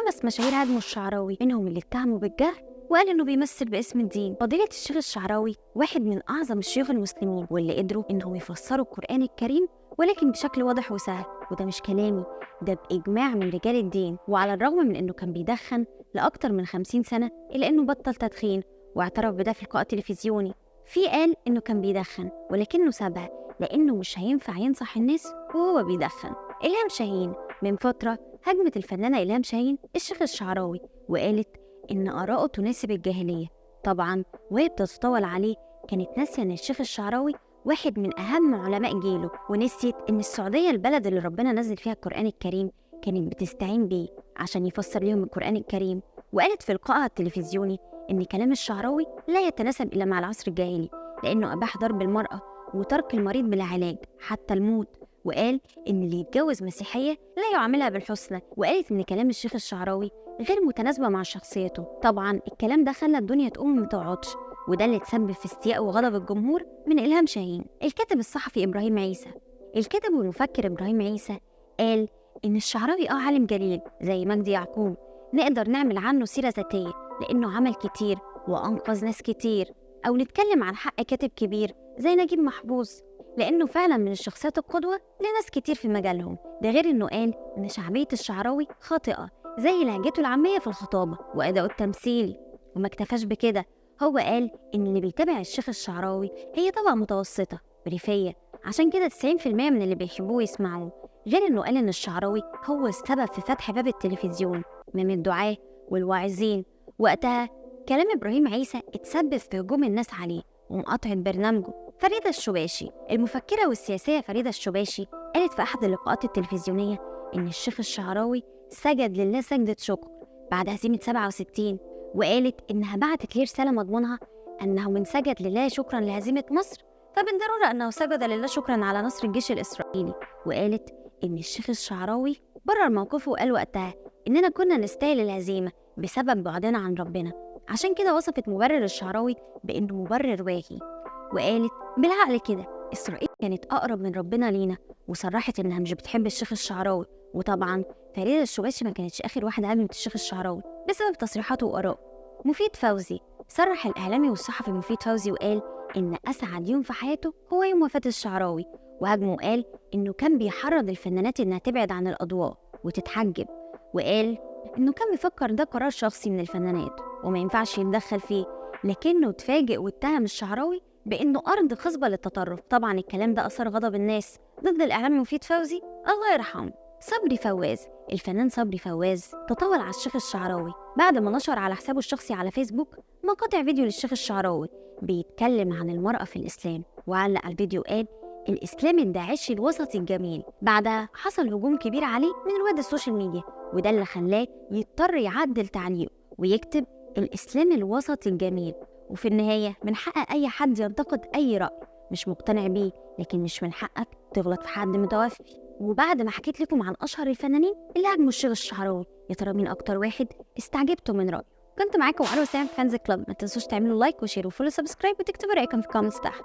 5 مشاهير هاجموا الشعراوي، منهم اللي اتهموا بالجهل وقال إنه بيمثل باسم الدين. فضيلة الشيخ الشعراوي واحد من أعظم الشيوخ المسلمين، واللي قدروا إنهم يفسروا القرآن الكريم ولكن بشكل واضح وسهل، وده مش كلامي، ده بإجماع من رجال الدين. وعلى الرغم من إنه كان بيدخن لأكتر من 50 سنة إلا إنه بطل تدخين، واعترف بده في لقاء تلفزيوني. في قال إنه كان بيدخن ولكنه سابها لأنه مش هينفع ينصح الناس وهو بيدخن. إلهام شاهين من فترة هجمت الفنانة إلهام شاهين الشيخ الشعراوي، وقالت إن آراءه تناسب الجاهلية. طبعا وهي بتتطاول عليه كانت ناسية إن الشيخ الشعراوي واحد من أهم علماء جيله، ونسيت إن السعودية البلد اللي ربنا نزل فيها القرآن الكريم كانت بتستعين بيه عشان يفسر لهم القرآن الكريم. وقالت في لقائها التلفزيوني إن كلام الشعراوي لا يتناسب إلا مع العصر الجاهلي، لأنه أباح ضرب المرأة وترك المريض بلا علاج حتى الموت، وقال إن اللي يتجوز مسيحية لا يعاملها بالحسنى. وقالت إن كلام الشيخ الشعراوي غير متناسبة مع شخصيته. طبعا الكلام ده خلى الدنيا تقوم ما تقعدش، وده اللي تسبب في استياء وغضب الجمهور من إلهام شاهين. الكاتب الصحفي إبراهيم عيسى، الكاتب والمفكر إبراهيم عيسى، قال إن الشعراوي عالم جليل زي مجدي يعقوب، نقدر نعمل عنه سيرة ذاتية لأنه عمل كتير وأنقذ ناس كتير، أو نتكلم عن حق كاتب كبير زي نجيب محفوظ لأنه فعلا من الشخصيات القدوة لناس كتير في مجالهم. ده غير إنه قال إن شعبية الشعراوي خاطئة زي لهجته العامية في الخطابة وأداؤه التمثيلي. وما اكتفاش بكده، هو قال إن اللي بيتابع الشيخ الشعراوي هي طبقة متوسطة ريفية، عشان كده 90% من اللي بيحبوه يسمعوه. غير إنه قال إن الشعراوي هو السبب في فتح باب التلفزيون من الدعاة والواعظين. وقتها كلام إبراهيم عيسى اتسبب في هجوم الناس عليه ومقاطعة برنامجه. فريدة الشباشي، المفكرة والسياسية فريدة الشباشي، قالت في أحد اللقاءات التلفزيونية إن الشيخ الشعراوي سجد لله سجدة شكر بعد هزيمة 67، وقالت إنها بعتت ليه رسالة مضمونها أنه من سجد لله شكرا لهزيمة مصر فبالضرورة أنه سجد لله شكرا على نصر الجيش الإسرائيلي. وقالت إن الشيخ الشعراوي برر موقفه وقال وقتها إننا كنا نستاهل الهزيمة بسبب بعدنا عن ربنا، عشان كده وصفت مبرر الشعراوي بإنه مبرر واهي. وقالت بالعقل كده إسرائيل كانت أقرب من ربنا لينا، وصرحت إنها مش بتحب الشيخ الشعراوي. وطبعا فريدة الشباشي ما كانتش آخر واحدة هاجمت الشيخ الشعراوي بسبب تصريحاته وآراءه. مفيد فوزي، صرح الإعلامي والصحفي مفيد فوزي وقال إن أسعد يوم في حياته هو يوم وفاة الشعراوي، وهاجمه وقال إنه كان بيحرض الفنانات إنها تبعد عن الأضواء وتتحجب، وقال إنه كان بيفكر ده قرار شخصي من الفنانات وما ينفعش يتدخل فيه، لكنه اتفاجئ واتهم الشعراوي بإنه أرض خصبة للتطرف. طبعا الكلام ده أثار غضب الناس ضد الإعلامي مفيد فوزي الله يرحمه. صبري فواز، الفنان صبري فواز تطاول على الشيخ الشعراوي بعد ما نشر على حسابه الشخصي على فيسبوك مقاطع فيديو للشيخ الشعراوي بيتكلم عن المرأة في الإسلام، وعلق على الفيديو قال الإسلام الداعشي الوسطي الجميل. بعدها حصل هجوم كبير عليه من رواد السوشيال ميديا، وده اللي خلاه يضطر يعدل تعليقه ويكتب الإسلام الوسطي الجميل. وفي النهاية من حق أي حد ينتقد أي رأي مش مقتنع بيه، لكن مش من حقك تغلط في حد متوفي. وبعد ما حكيت لكم عن أشهر الفنانين اللي هاجموا الشيخ الشعراوي، يا ترى مين أكتر واحد استعجبتوا من رأيه؟ كنت معاكم على وسام فانز كلوب. ما تنسوش تعملوا لايك وشير وفولو سبسكرايب وتكتبوا رأيكم في الكومنتس تحت.